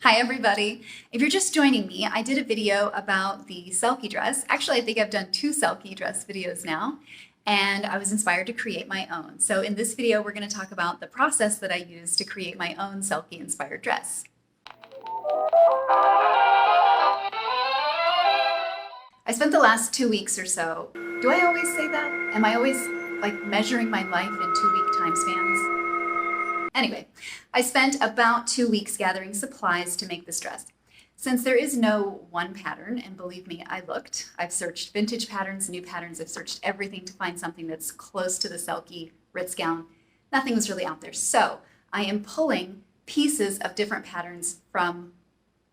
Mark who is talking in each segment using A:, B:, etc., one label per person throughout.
A: Hi everybody. If you're just joining me, I did a video about the Selkie dress. Actually, I think I've done 2 Selkie dress videos now, and I was inspired to create my own. So in this video, we're going to talk about the process that I used to create my own Selkie Inspired dress. I spent the last 2 weeks or so. Do I always say that? Am I always like measuring my life in 2-week time spans? Anyway, I spent about 2 weeks gathering supplies to make this dress. Since there is no one pattern, and believe me, I've searched vintage patterns, new patterns, I've searched everything to find something that's close to the Selkie Ritz gown. Nothing was really out there. So I am pulling pieces of different patterns from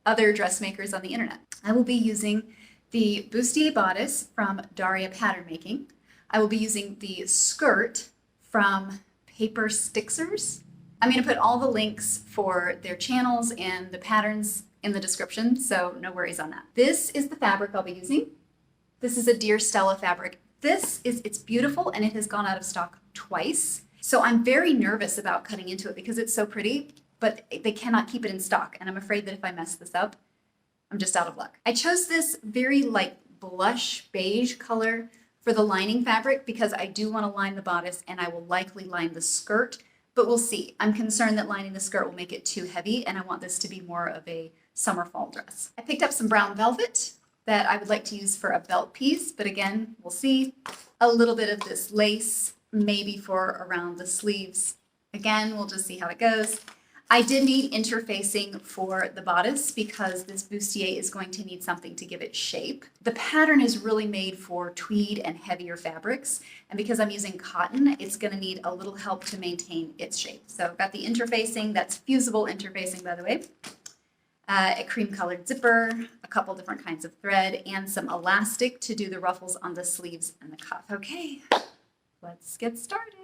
A: other dressmakers on the internet. I will be using the bustier bodice from Daria Pattern Making. I will be using the skirt from Paper Stixers. I'm going to put all the links for their channels and the patterns in the description, so no worries on that. This is the fabric I'll be using. This is a Dear Stella fabric. It's beautiful, and it has gone out of stock twice. So I'm very nervous about cutting into it because it's so pretty, but they cannot keep it in stock, and I'm afraid that if I mess this up, I'm just out of luck. I chose this very light blush beige color for the lining fabric because I do want to line the bodice, and I will likely line the skirt. But we'll see. I'm concerned that lining the skirt will make it too heavy, and I want this to be more of a summer fall dress. I picked up some brown velvet that I would like to use for a belt piece, but again, we'll see. A little bit of this lace, maybe for around the sleeves. Again, we'll just see how it goes. I did need interfacing for the bodice because this bustier is going to need something to give it shape. The pattern is really made for tweed and heavier fabrics, and because I'm using cotton, it's going to need a little help to maintain its shape. So I've got the interfacing, that's fusible interfacing, by the way, a cream-colored zipper, a couple different kinds of thread, and some elastic to do the ruffles on the sleeves and the cuff. Okay, let's get started.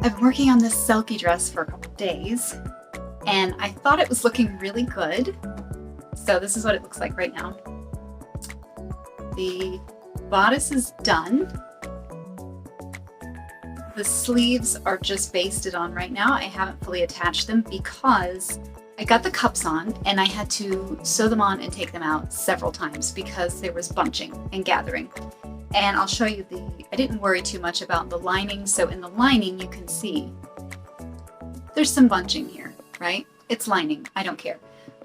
A: I've been working on this Selkie dress for a couple days, and I thought it was looking really good. So this is what it looks like right now. The bodice is done. The sleeves are just basted on right now. I haven't fully attached them because I got the cups on and I had to sew them on and take them out several times because there was bunching and gathering. And I'll show you I didn't worry too much about the lining. So in the lining, you can see there's some bunching here, right? It's lining, I don't care.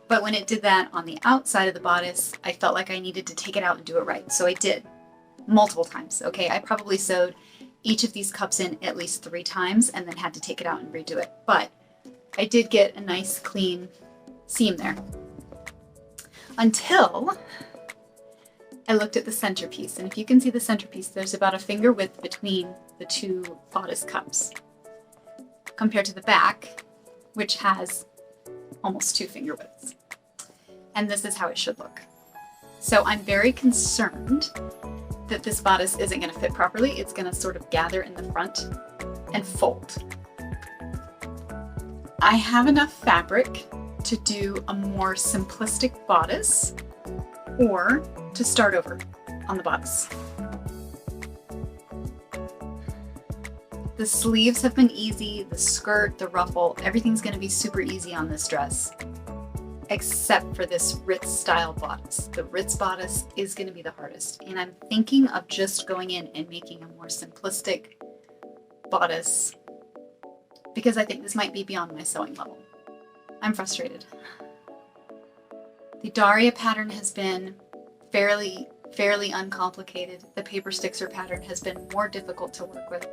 A: But when it did that on the outside of the bodice, I felt like I needed to take it out and do it right. So I did multiple times. Okay, I probably sewed each of these cups in at least 3 times and then had to take it out and redo it. But I did get a nice clean seam there. Until I looked at the centerpiece, and if you can see the centerpiece, there's about a finger width between the 2 bodice cups compared to the back, which has almost 2 finger widths. And this is how it should look. So I'm very concerned that this bodice isn't going to fit properly. It's going to sort of gather in the front and fold. I have enough fabric to do a more simplistic bodice or to start over on the bodice. The sleeves have been easy, the skirt, the ruffle, everything's going to be super easy on this dress, except for this Ritz style bodice. The Ritz bodice is going to be the hardest, and I'm thinking of just going in and making a more simplistic bodice because I think this might be beyond my sewing level. I'm frustrated. The Daria pattern has been fairly uncomplicated. The Paper Stixer pattern has been more difficult to work with.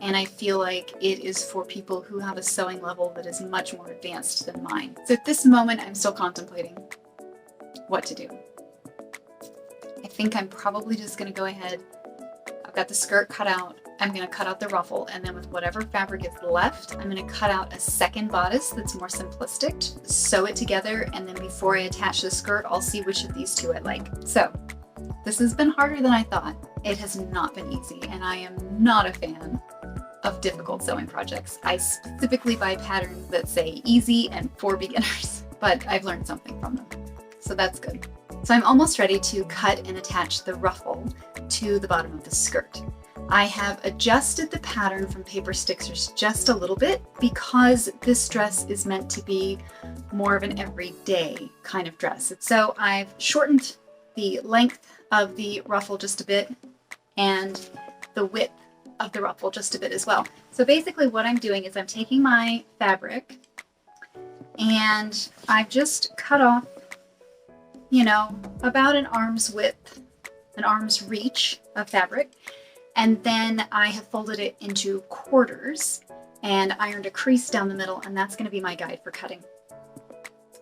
A: And I feel like it is for people who have a sewing level that is much more advanced than mine. So at this moment, I'm still contemplating what to do. I think I'm probably just going to go ahead, got the skirt cut out. I'm going to cut out the ruffle, and then with whatever fabric is left, I'm going to cut out a second bodice that's more simplistic, sew it together, and then before I attach the skirt, I'll see which of these two I like. So this has been harder than I thought. It has not been easy, and I am not a fan of difficult sewing projects. I specifically buy patterns that say easy and for beginners, but I've learned something from them, so that's good. So I'm almost ready to cut and attach the ruffle to the bottom of the skirt. I have adjusted the pattern from Paper Stixers just a little bit because this dress is meant to be more of an everyday kind of dress. So I've shortened the length of the ruffle just a bit and the width of the ruffle just a bit as well. So basically what I'm doing is I'm taking my fabric and I've just cut off, you know, about an arm's width, an arm's reach of fabric. And then I have folded it into quarters and ironed a crease down the middle, and that's going to be my guide for cutting.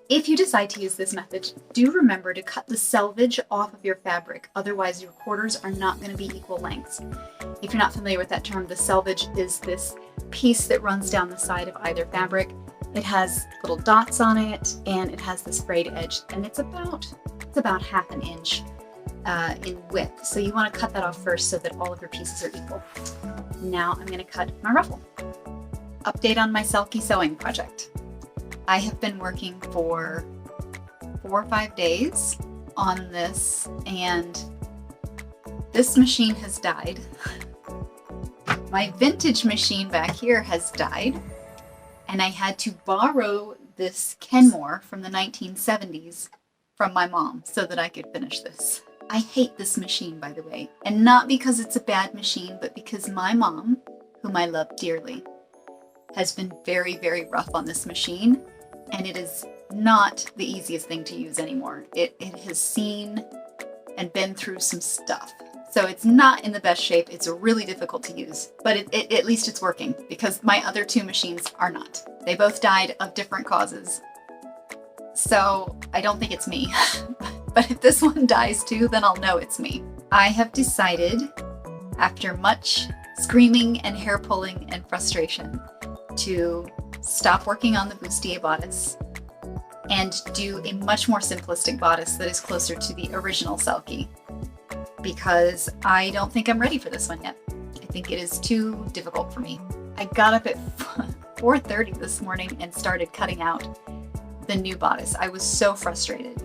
A: If you decide to use this method, do remember to cut the selvage off of your fabric, otherwise your quarters are not going to be equal lengths. If you're not familiar with that term, the selvage is this piece that runs down the side of either fabric. It has little dots on it and it has this frayed edge, and it's about half an inch in width. So you want to cut that off first so that all of your pieces are equal. Now I'm going to cut my ruffle. Update on my Selkie sewing project. I have been working for 4 or 5 days on this, and this machine has died. My vintage machine back here has died, and I had to borrow this Kenmore from the 1970s from my mom so that I could finish this. I hate this machine, by the way, and not because it's a bad machine, but because my mom, whom I love dearly, has been very, very rough on this machine, and it is not the easiest thing to use anymore. It has seen and been through some stuff. So it's not in the best shape. It's really difficult to use, but at least it's working because my other 2 machines are not. They both died of different causes. So I don't think it's me, but if this one dies too, then I'll know it's me. I have decided, after much screaming and hair pulling and frustration, to stop working on the bustier bodice and do a much more simplistic bodice that is closer to the original Selkie, because I don't think I'm ready for this one yet. I think it is too difficult for me. I got up at 4:30 this morning and started cutting out the new bodice. I was so frustrated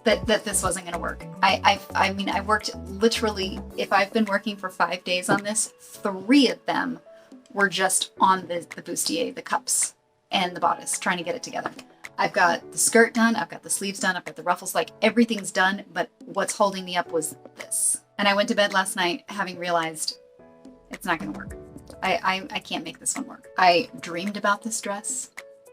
A: that this wasn't going to work. I mean, I worked literally, if I've been working for 5 days on this, 3 of them were just on the bustier, the cups, and the bodice, trying to get it together. I've got the skirt done, I've got the sleeves done, I've got the ruffles, like everything's done, but what's holding me up was this. And I went to bed last night having realized it's not going to work. I can't make this one work. I dreamed about this dress.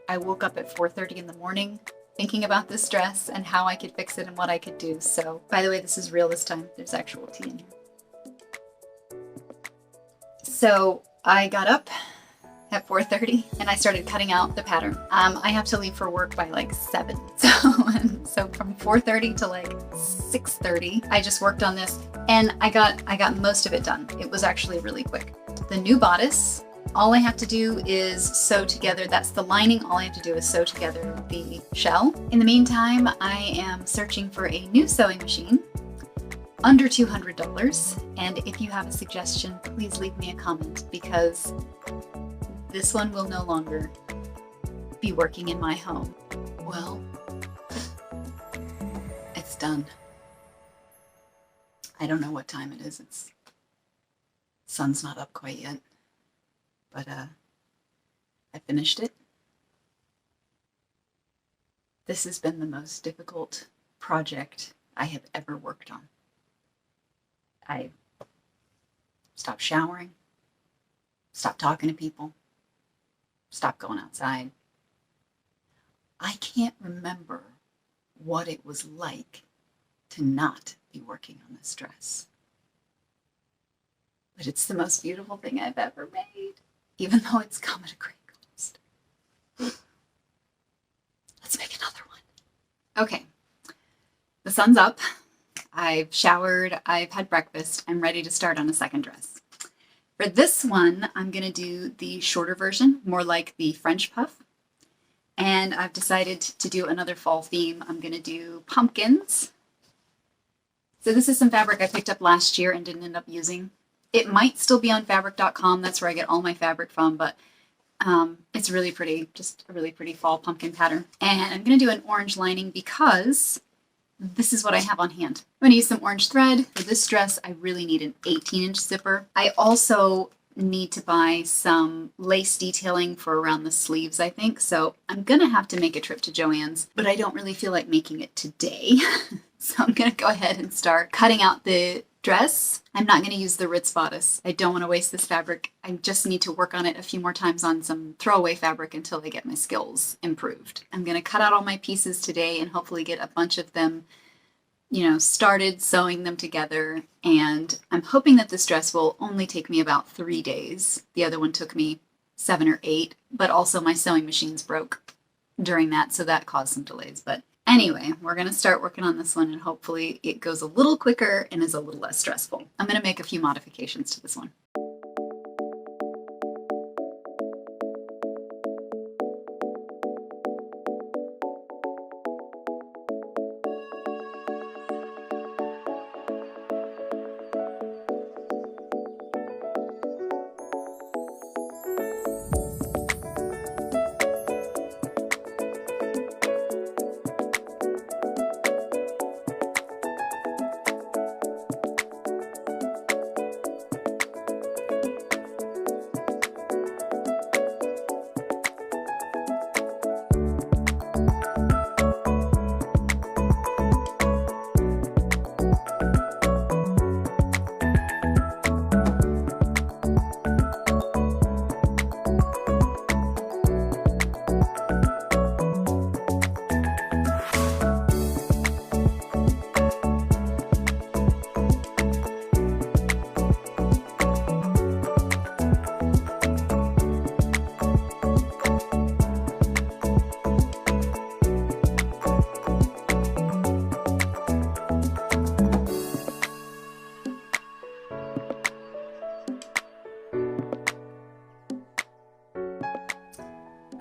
A: I woke up at 4:30 in the morning thinking about this dress and how I could fix it and what I could do. So, by the way, this is real this time. There's actual tea in here. So I got up at 4:30 and I started cutting out the pattern. I have to leave for work by like 7. So from 4:30 to like 6:30, I just worked on this and I got most of it done. It was actually really quick. The new bodice, all I have to do is sew together, that's the lining, all I have to do is sew together the shell. In the meantime, I am searching for a new sewing machine under $200, and if you have a suggestion, please leave me a comment, because this one will no longer be working in my home. Well, it's done. I don't know what time it is. It's sun's not up quite yet, but I finished it. This has been the most difficult project I have ever worked on. I stopped showering, stopped talking to people, stopped going outside. I can't remember what it was like to not be working on this dress. But it's the most beautiful thing I've ever made, even though it's come at a great cost. Let's make another one. Okay, the sun's up. I've showered, I've had breakfast. I'm ready to start on a second dress. For this one, I'm going to do the shorter version, more like the French puff. And I've decided to do another fall theme. I'm going to do pumpkins. So this is some fabric I picked up last year and didn't end up using. It might still be on fabric.com. That's where I get all my fabric from, but it's really pretty, just a really pretty fall pumpkin pattern. And I'm going to do an orange lining because this is what I have on hand. I'm going to use some orange thread. For this dress, I really need an 18-inch zipper. I also need to buy some lace detailing for around the sleeves, I think. So I'm going to have to make a trip to Joann's, but I don't really feel like making it today. So I'm going to go ahead and start cutting out the dress. I'm not going to use the Ritz bodice. I don't want to waste this fabric. I just need to work on it a few more times on some throwaway fabric until I get my skills improved. I'm going to cut out all my pieces today and hopefully get a bunch of them, started sewing them together. And I'm hoping that this dress will only take me about 3 days. The other one took me 7 or 8, but also my sewing machines broke during that, so that caused some delays. But anyway, we're going to start working on this one and hopefully it goes a little quicker and is a little less stressful. I'm going to make a few modifications to this one.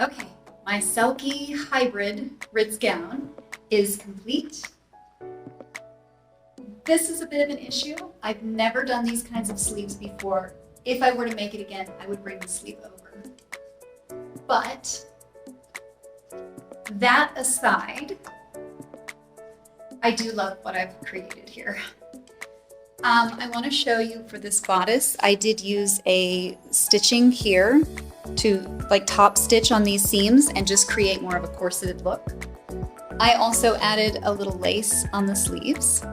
A: Okay, my Selkie hybrid Ritz gown is complete. This is a bit of an issue. I've never done these kinds of sleeves before. If I were to make it again, I would bring the sleeve over. But that aside, I do love what I've created here. I want to show you for this bodice, I did use a stitching here to like top stitch on these seams and just create more of a corseted look. I also added a little lace on the sleeves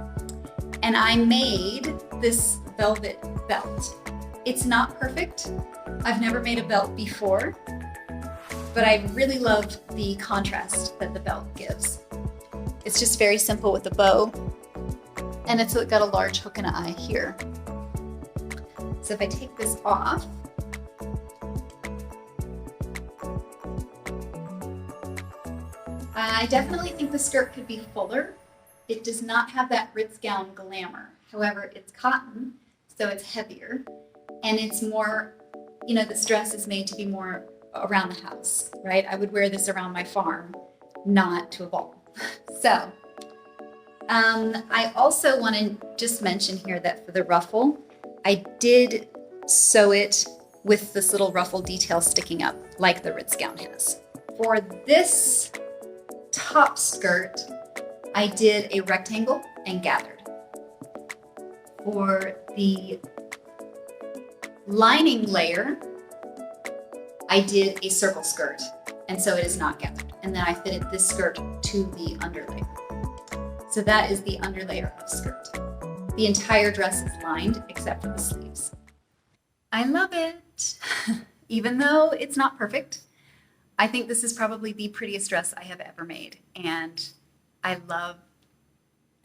A: and I made this velvet belt. It's not perfect. I've never made a belt before, but I really love the contrast that the belt gives. It's just very simple with a bow and it's got a large hook and eye here. So if I take this off, I definitely think the skirt could be fuller. It does not have that Ritz gown glamour. However, it's cotton, so it's heavier. And it's more, this dress is made to be more around the house, right? I would wear this around my farm, not to a ball. So, I also want to just mention here that for the ruffle, I did sew it with this little ruffle detail sticking up like the Ritz gown has. For this top skirt, I did a rectangle and gathered. For the lining layer, I did a circle skirt, and so it is not gathered. And then I fitted this skirt to the underlayer. So that is the underlayer of skirt. The entire dress is lined except for the sleeves. I love it. Even though it's not perfect, I think this is probably the prettiest dress I have ever made, and I love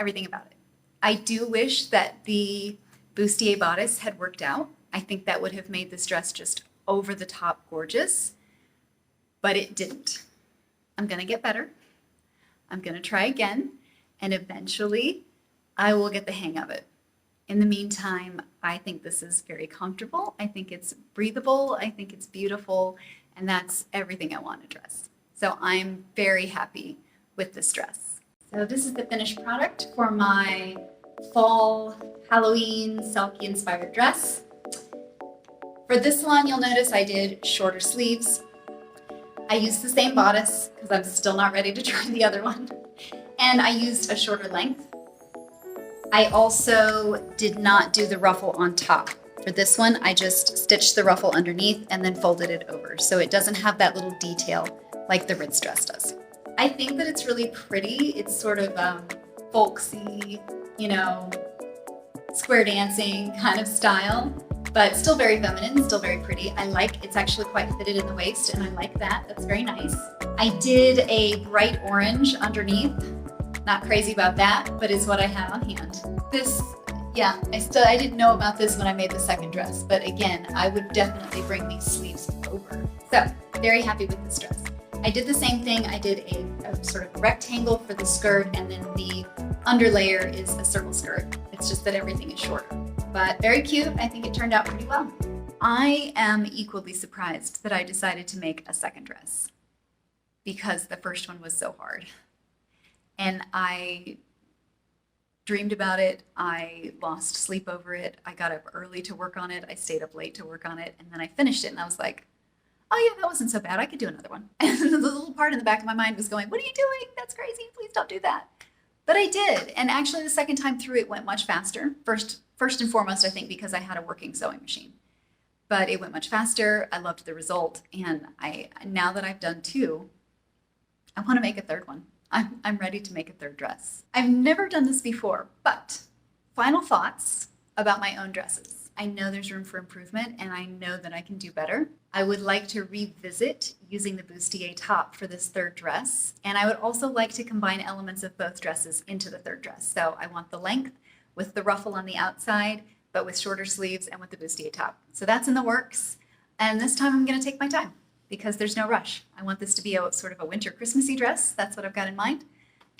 A: everything about it. I do wish that the bustier bodice had worked out. I think that would have made this dress just over the top gorgeous, but it didn't. I'm gonna get better. I'm gonna try again, and eventually I will get the hang of it. In the meantime, I think this is very comfortable. I think it's breathable. I think it's beautiful. And that's everything I want in a dress. So I'm very happy with this dress. So this is the finished product for my fall Halloween Selkie Inspired dress. For this one, you'll notice I did shorter sleeves. I used the same bodice because I'm still not ready to try the other one. And I used a shorter length. I also did not do the ruffle on top. For this one, I just stitched the ruffle underneath and then folded it over. So it doesn't have that little detail like the Ritz dress does. I think that it's really pretty. It's sort of folksy, you know, square dancing kind of style, but still very feminine, still very pretty. I like it's actually quite fitted in the waist, and I like that. That's very nice. I did a bright orange underneath. Not crazy about that, but it's what I had on hand. This, yeah, I didn't know about this when I made the second dress, but again, I would definitely bring these sleeves over. So, very happy with this dress. I did the same thing. I did a sort of rectangle for the skirt, and then the underlayer is a circle skirt. It's just that everything is shorter, but very cute. I think it turned out pretty well. I am equally surprised that I decided to make a second dress because the first one was so hard. And I dreamed about it. I lost sleep over it. I got up early to work on it. I stayed up late to work on it. And then I finished it and I was like, oh yeah, that wasn't so bad. I could do another one. And the little part in the back of my mind was going, what are you doing? That's crazy. Please don't do that. But I did. And actually the second time through it went much faster. First and foremost, I think because I had a working sewing machine. But it went much faster. I loved the result. And now that I've done two, I want to make a third one. I'm ready to make a third dress. I've never done this before, but final thoughts about my own dresses. I know there's room for improvement and I know that I can do better. I would like to revisit using the bustier top for this third dress. And I would also like to combine elements of both dresses into the third dress. So I want the length with the ruffle on the outside, but with shorter sleeves and with the bustier top. So that's in the works. And this time I'm gonna take my time, because there's no rush. I want this to be a sort of a winter Christmassy dress. That's what I've got in mind.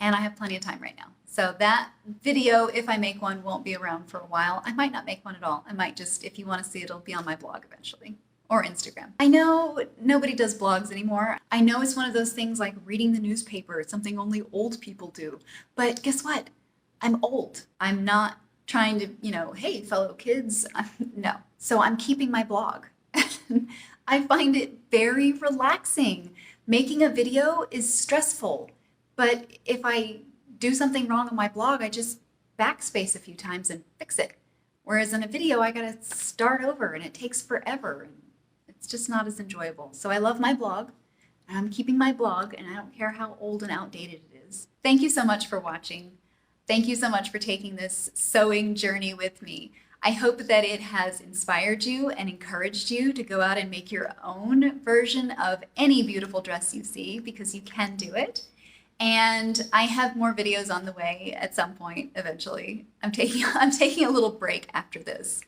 A: And I have plenty of time right now. So that video, if I make one, won't be around for a while. I might not make one at all. I might just, if you want to see it, it'll be on my blog eventually, or Instagram. I know nobody does blogs anymore. I know it's one of those things like reading the newspaper. It's something only old people do. But guess what? I'm old. I'm not trying to, hey, fellow kids. No. So I'm keeping my blog. I find it very relaxing. Making a video is stressful, but if I do something wrong on my blog, I just backspace a few times and fix it. Whereas in a video, I gotta start over and it takes forever. And it's just not as enjoyable. So I love my blog. I'm keeping my blog and I don't care how old and outdated it is. Thank you so much for watching. Thank you so much for taking this sewing journey with me. I hope that it has inspired you and encouraged you to go out and make your own version of any beautiful dress you see, because you can do it. And I have more videos on the way at some point eventually. I'm taking a little break after this,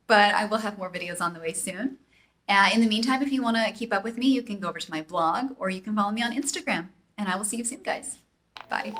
A: but I will have more videos on the way soon. In the meantime, if you want to keep up with me, you can go over to my blog or you can follow me on Instagram, and I will see you soon, guys. Bye.